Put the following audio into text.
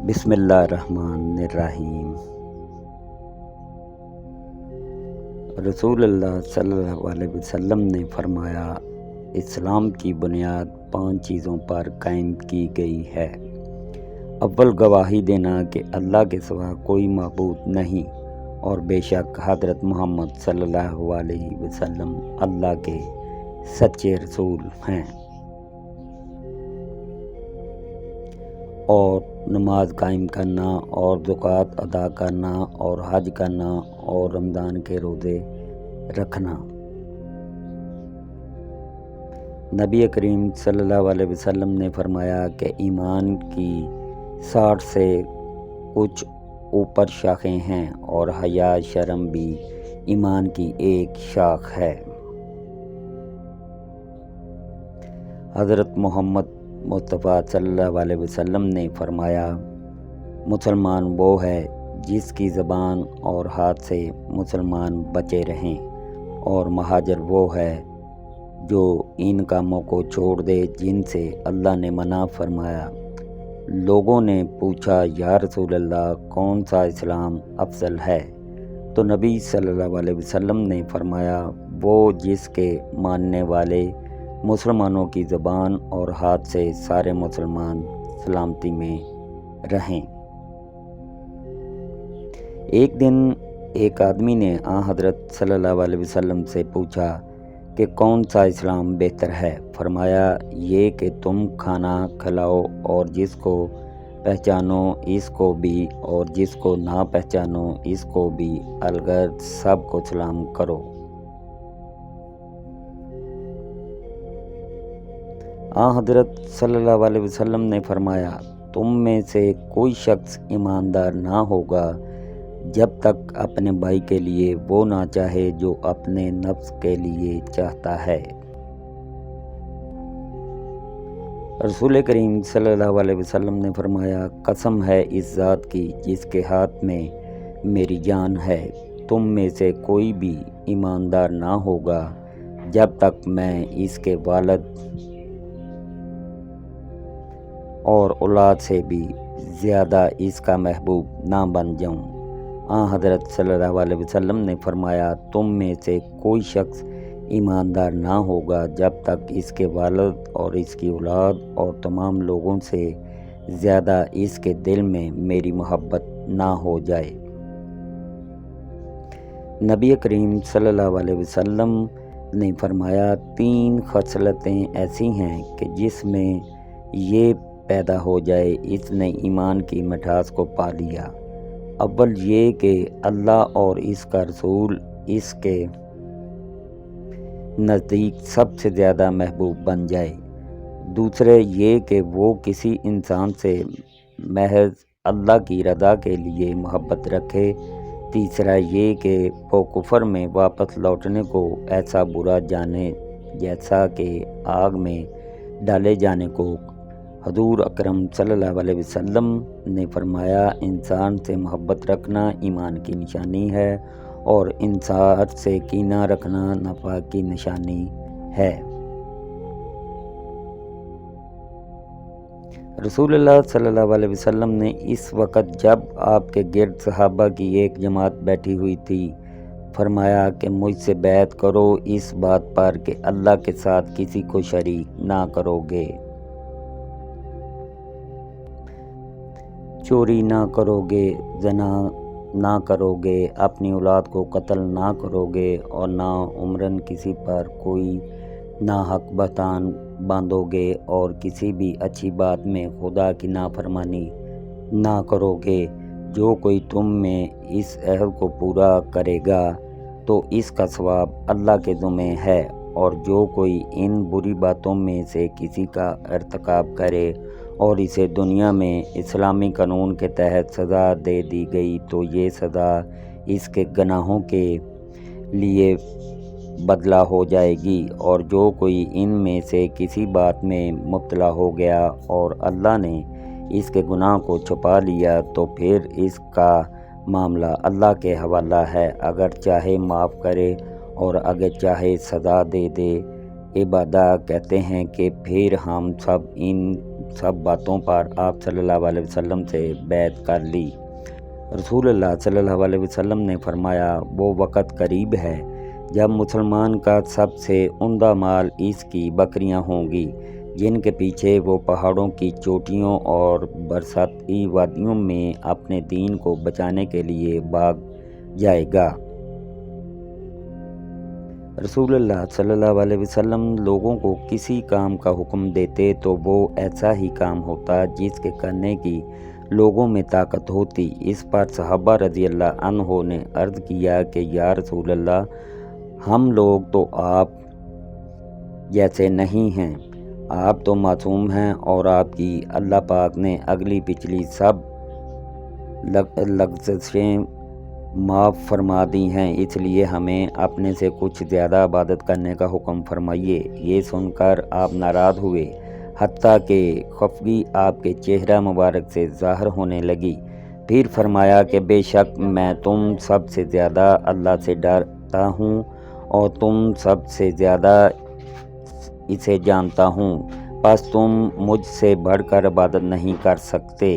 بسم اللہ الرحمن الرحیم۔ رسول اللہ صلی اللہ علیہ وسلم نے فرمایا، اسلام کی بنیاد 5 چیزوں پر قائم کی گئی ہے۔ اول، گواہی دینا کہ اللہ کے سوا کوئی معبود نہیں اور بے شک حضرت محمد صلی اللہ علیہ وسلم اللہ کے سچے رسول ہیں، اور نماز قائم کرنا اور زکوٰۃ ادا کرنا اور حج کرنا اور رمضان کے روزے رکھنا۔ نبی کریم صلی اللہ علیہ وسلم نے فرمایا کہ ایمان کی 60 سے کچھ اوپر شاخیں ہیں اور حیا شرم بھی ایمان کی ایک شاخ ہے۔ حضرت محمد مصطفیٰ صلی اللہ علیہ وسلم نے فرمایا، مسلمان وہ ہے جس کی زبان اور ہاتھ سے مسلمان بچے رہیں، اور مہاجر وہ ہے جو ان کاموں کو چھوڑ دے جن سے اللہ نے منع فرمایا۔ لوگوں نے پوچھا، یا رسول اللہ، کون سا اسلام افضل ہے؟ تو نبی صلی اللہ علیہ وسلم نے فرمایا، وہ جس کے ماننے والے مسلمانوں کی زبان اور ہاتھ سے سارے مسلمان سلامتی میں رہیں۔ ایک دن ایک آدمی نے حضرت صلی اللہ علیہ وسلم سے پوچھا کہ کون سا اسلام بہتر ہے؟ فرمایا، یہ کہ تم کھانا کھلاؤ اور جس کو پہچانو اس کو بھی اور جس کو نہ پہچانو اس کو بھی، الغرض سب کو سلام کرو۔ حضرت صلی اللہ علیہ وسلم نے فرمایا، تم میں سے کوئی شخص ایماندار نہ ہوگا جب تک اپنے بھائی کے لیے وہ نہ چاہے جو اپنے نفس کے لیے چاہتا ہے۔ رسول کریم صلی اللہ علیہ وسلم نے فرمایا، قسم ہے اس ذات کی جس کے ہاتھ میں میری جان ہے، تم میں سے کوئی بھی ایماندار نہ ہوگا جب تک میں اس کے والد اور اولاد سے بھی زیادہ اس کا محبوب نہ بن جاؤں۔ حضرت صلی اللہ علیہ وسلم نے فرمایا، تم میں سے کوئی شخص ایماندار نہ ہوگا جب تک اس کے والد اور اس کی اولاد اور تمام لوگوں سے زیادہ اس کے دل میں میری محبت نہ ہو جائے۔ نبی کریم صلی اللہ علیہ وسلم نے فرمایا، 3 خصلتیں ایسی ہیں کہ جس میں یہ پیدا ہو جائے اس نے ایمان کی مٹھاس کو پا لیا۔ اول یہ کہ اللہ اور اس کا رسول اس کے نزدیک سب سے زیادہ محبوب بن جائے۔ دوسرے یہ کہ وہ کسی انسان سے محض اللہ کی رضا کے لیے محبت رکھے۔ تیسرا یہ کہ وہ کفر میں واپس لوٹنے کو ایسا برا جانے جیسا کہ آگ میں ڈالے جانے کو۔ حضور اکرم صلی اللہ علیہ وسلم نے فرمایا، انسان سے محبت رکھنا ایمان کی نشانی ہے اور انسان سے کینہ رکھنا نفاق کی نشانی ہے۔ رسول اللہ صلی اللہ علیہ وسلم نے اس وقت جب آپ کے گرد صحابہ کی ایک جماعت بیٹھی ہوئی تھی فرمایا کہ مجھ سے بیعت کرو اس بات پر کہ اللہ کے ساتھ کسی کو شریک نہ کرو گے، چوری نہ کرو گے، زنا نہ کرو گے، اپنی اولاد کو قتل نہ کرو گے، اور نہ عمرن کسی پر کوئی ناحق بہتان باندھو گے، اور کسی بھی اچھی بات میں خدا کی نافرمانی نہ کرو گے۔ جو کوئی تم میں اس عہد کو پورا کرے گا تو اس کا ثواب اللہ کے ذمہ ہے، اور جو کوئی ان بری باتوں میں سے کسی کا ارتکاب کرے اور اسے دنیا میں اسلامی قانون کے تحت سزا دے دی گئی تو یہ سزا اس کے گناہوں کے لیے بدلہ ہو جائے گی، اور جو کوئی ان میں سے کسی بات میں مبتلا ہو گیا اور اللہ نے اس کے گناہ کو چھپا لیا تو پھر اس کا معاملہ اللہ کے حوالہ ہے، اگر چاہے معاف کرے اور اگر چاہے سزا دے دے۔ عبادہ کہتے ہیں کہ پھر ہم سب ان سب باتوں پر آپ صلی اللہ علیہ وسلم سے بیعت کر لی۔ رسول اللہ صلی اللہ علیہ وسلم نے فرمایا وہ وقت قریب ہے جب مسلمان کا سب سے عمدہ مال اس کی بکریاں ہوں گی جن کے پیچھے وہ پہاڑوں کی چوٹیوں اور برساتی وادیوں میں اپنے دین کو بچانے کے لیے بھاگ جائے گا۔ رسول اللہ صلی اللہ علیہ وسلم لوگوں کو کسی کام کا حکم دیتے تو وہ ایسا ہی کام ہوتا جس کے کرنے کی لوگوں میں طاقت ہوتی۔ اس پر صحابہ رضی اللہ عنہ نے عرض کیا کہ یا رسول اللہ، ہم لوگ تو آپ جیسے نہیں ہیں، آپ تو معصوم ہیں اور آپ کی اللہ پاک نے اگلی پچھلی سب لغزشیں معاف فرما دی ہیں، اس لیے ہمیں اپنے سے کچھ زیادہ عبادت کرنے کا حکم فرمائیے۔ یہ سن کر آپ ناراض ہوئے، حتیٰ کہ خفگی آپ کے چہرہ مبارک سے ظاہر ہونے لگی۔ پھر فرمایا کہ بے شک میں تم سب سے زیادہ اللہ سے ڈرتا ہوں اور تم سب سے زیادہ اسے جانتا ہوں، پس تم مجھ سے بڑھ کر عبادت نہیں کر سکتے۔